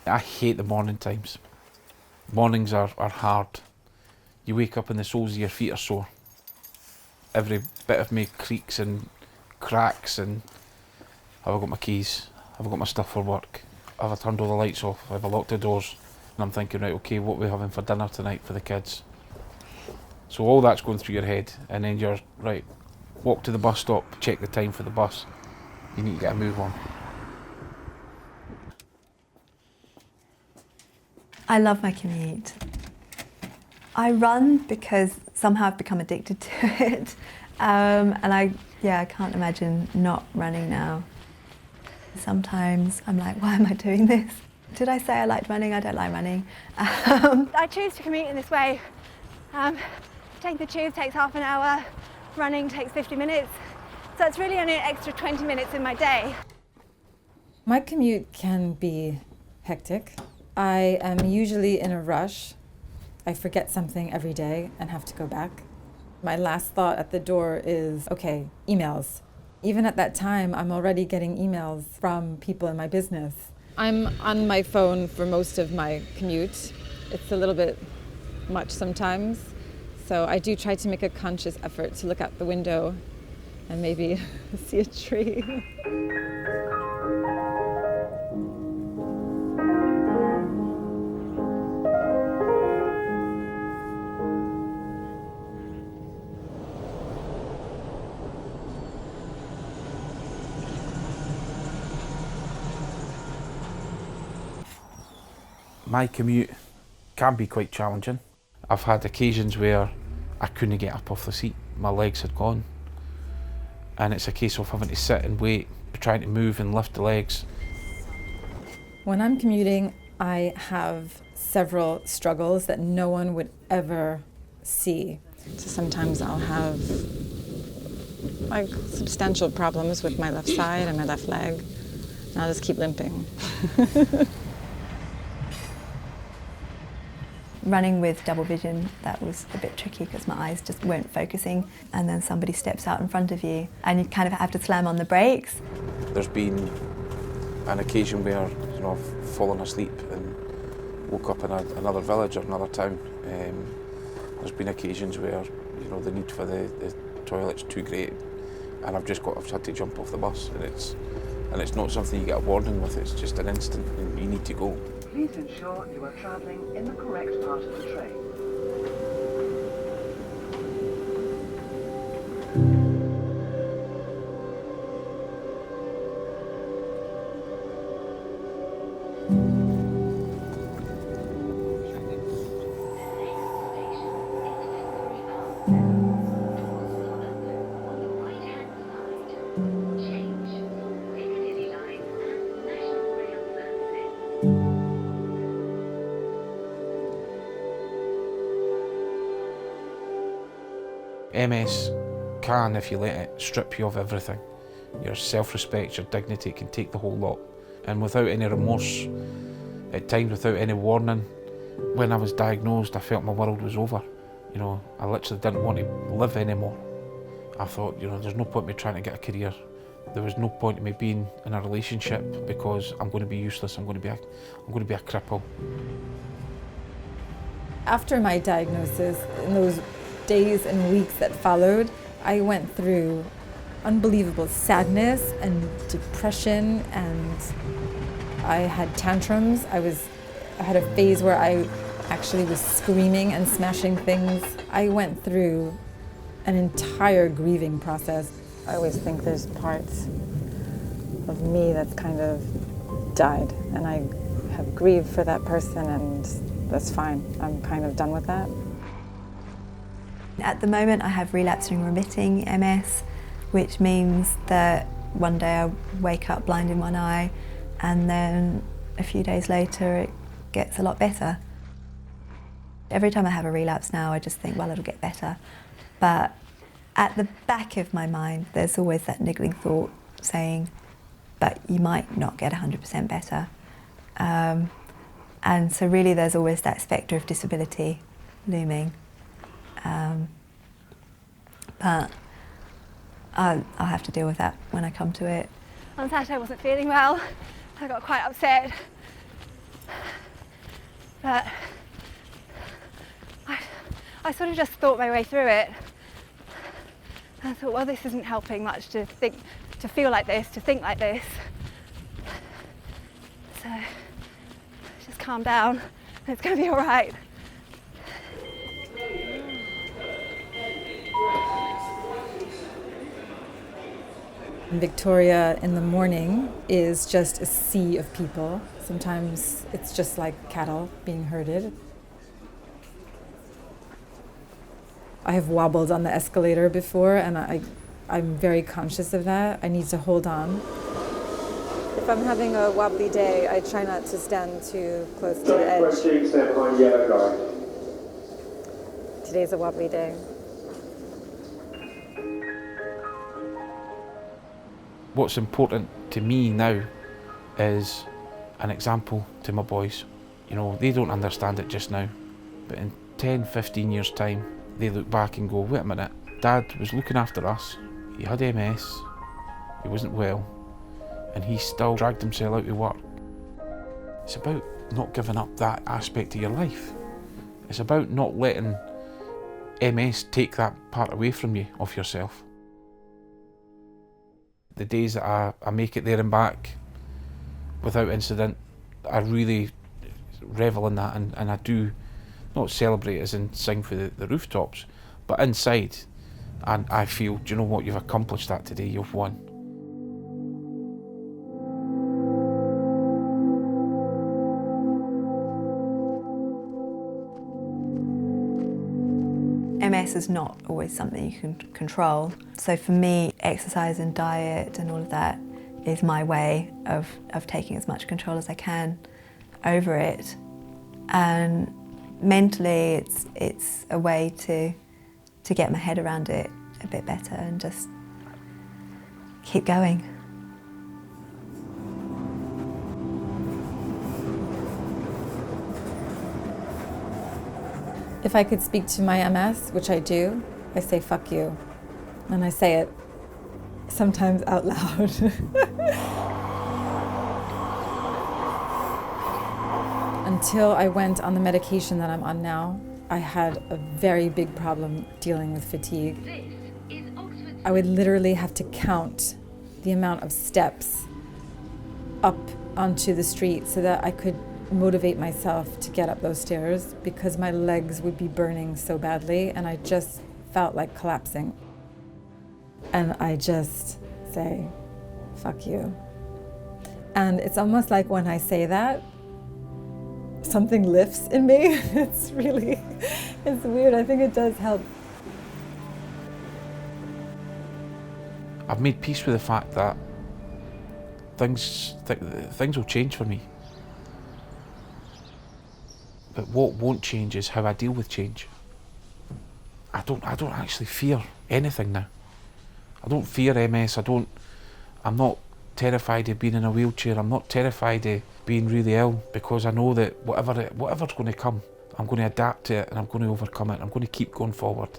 I hate the morning times. Mornings are hard. You wake up and the soles of your feet are sore. Every bit of me creaks and cracks, and have I got my keys? Have I got my stuff for work? Have I turned all the lights off? Have I locked the doors? And I'm thinking, right, okay, what are we having for dinner tonight for the kids? So all that's going through your head, and then you're, right, walk to the bus stop, check the time for the bus. You need to get a move on. I love my commute. I run because somehow I've become addicted to it. And I can't imagine not running now. Sometimes I'm like, why am I doing this? Did I say I liked running? I don't like running. I choose to commute in this way. Taking the tube takes half an hour, running takes 50 minutes. So it's really only an extra 20 minutes in my day. My commute can be hectic. I am usually in a rush. I forget something every day and have to go back. My last thought at the door is, okay, emails. Even at that time, I'm already getting emails from people in my business. I'm on my phone for most of my commute. It's a little bit much sometimes. So I do try to make a conscious effort to look out the window and maybe see a tree. My commute can be quite challenging. I've had occasions where I couldn't get up off the seat, my legs had gone. And it's a case of having to sit and wait, trying to move and lift the legs. When I'm commuting, I have several struggles that no one would ever see. So sometimes I'll have like substantial problems with my left side and my left leg, and I'll just keep limping. Running with double vision, that was a bit tricky because my eyes just weren't focusing, and then somebody steps out in front of you and you kind of have to slam on the brakes. There's been an occasion where I've fallen asleep and woke up in another village or another town. There's been occasions where the need for the toilet's too great, and I've had to jump off the bus, and it's not something you get a warning with. It's just an instant, and you need to go. Please ensure you are travelling in the correct part of the train. MS can, if you let it, strip you of everything. Your self-respect, your dignity, it can take the whole lot. And without any remorse, at times without any warning, when I was diagnosed, I felt my world was over. I literally didn't want to live anymore. I thought, there's no point in me trying to get a career. There was no point in me being in a relationship because I'm going to be useless. I'm going to be a cripple. After my diagnosis, in those days and weeks that followed, I went through unbelievable sadness and depression, and I had tantrums. I had a phase where I actually was screaming and smashing things. I went through an entire grieving process. I always think there's parts of me that's kind of died, and I have grieved for that person, and that's fine. I'm kind of done with that. At the moment I have relapsing remitting MS, which means that one day I wake up blind in one eye and then a few days later it gets a lot better. Every time I have a relapse now I just think, well, it'll get better. But at the back of my mind there's always that niggling thought saying, but you might not get 100% better. And so really there's always that spectre of disability looming. But I'll have to deal with that when I come to it. On Saturday I wasn't feeling well. I got quite upset. But I sort of just thought my way through it. I thought, well, this isn't helping much to feel like this, to think like this. So just calm down, and it's going to be all right. Victoria in the morning is just a sea of people. Sometimes it's just like cattle being herded. I have wobbled on the escalator before, and I'm very conscious of that. I need to hold on. If I'm having a wobbly day, I try not to stand too close to the edge. Today's a wobbly day. What's important to me now is an example to my boys. You know, they don't understand it just now, but in 10, 15 years' time, they look back and go, wait a minute, Dad was looking after us, he had MS, he wasn't well, and he still dragged himself out to work. It's about not giving up that aspect of your life. It's about not letting MS take that part away from you, of yourself. The days that I make it there and back without incident, I really revel in that, and I do not celebrate as in sing for the rooftops, but inside, and I feel, do you know what, you've accomplished that today, you've won. MS is not always something you can control. So for me, exercise and diet and all of that is my way of taking as much control as I can over it. And mentally, it's a way to get my head around it a bit better and just keep going. If I could speak to my MS, which I do, I say fuck you. And I say it sometimes out loud. Until I went on the medication that I'm on now, I had a very big problem dealing with fatigue. I would literally have to count the amount of steps up onto the street so that I could motivate myself to get up those stairs, because my legs would be burning so badly and I just felt like collapsing. And I just say, fuck you. And it's almost like when I say that, something lifts in me. It's weird. I think it does help. I've made peace with the fact that things will change for me. But what won't change is how I deal with change. I don't actually fear anything now. I don't fear MS. I'm not terrified of being in a wheelchair. I'm not terrified of being really ill, because I know that whatever's going to come, I'm going to adapt to it and I'm going to overcome it. I'm going to keep going forward.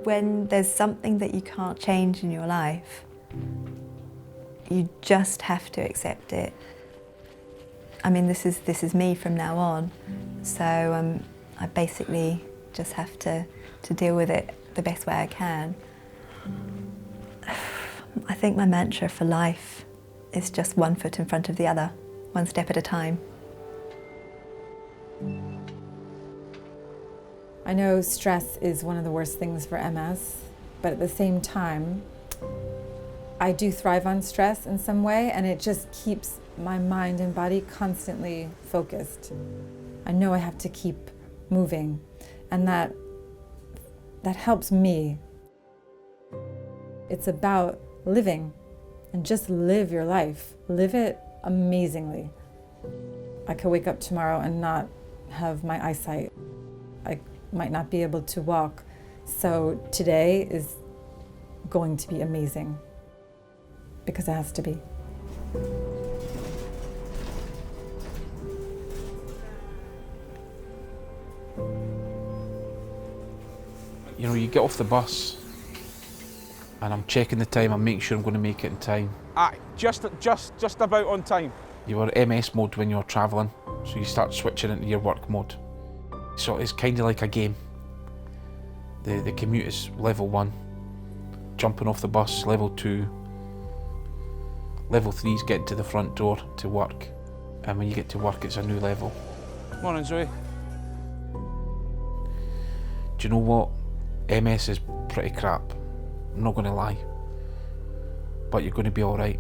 When there's something that you can't change in your life, you just have to accept it. I mean, this is me from now on, so I basically just have to deal with it the best way I can. I think my mantra for life is just one foot in front of the other, one step at a time. I know stress is one of the worst things for MS, but at the same time, I do thrive on stress in some way, and it just keeps my mind and body constantly focused. I know I have to keep moving, and that helps me. It's about living, and just live your life. Live it amazingly. I could wake up tomorrow and not have my eyesight. I might not be able to walk. So today is going to be amazing, because it has to be. You know, you get off the bus and I'm checking the time, I'm making sure I'm going to make it in time. Aye, just about on time. You were MS mode when you were travelling. So you start switching into your work mode. So it's kind of like a game. The commute is level 1. Jumping off the bus, level 2. Level 3 is getting to the front door to work. And when you get to work, it's a new level. Morning, Zoe. Do you know what? MS is pretty crap. I'm not going to lie. But you're going to be alright.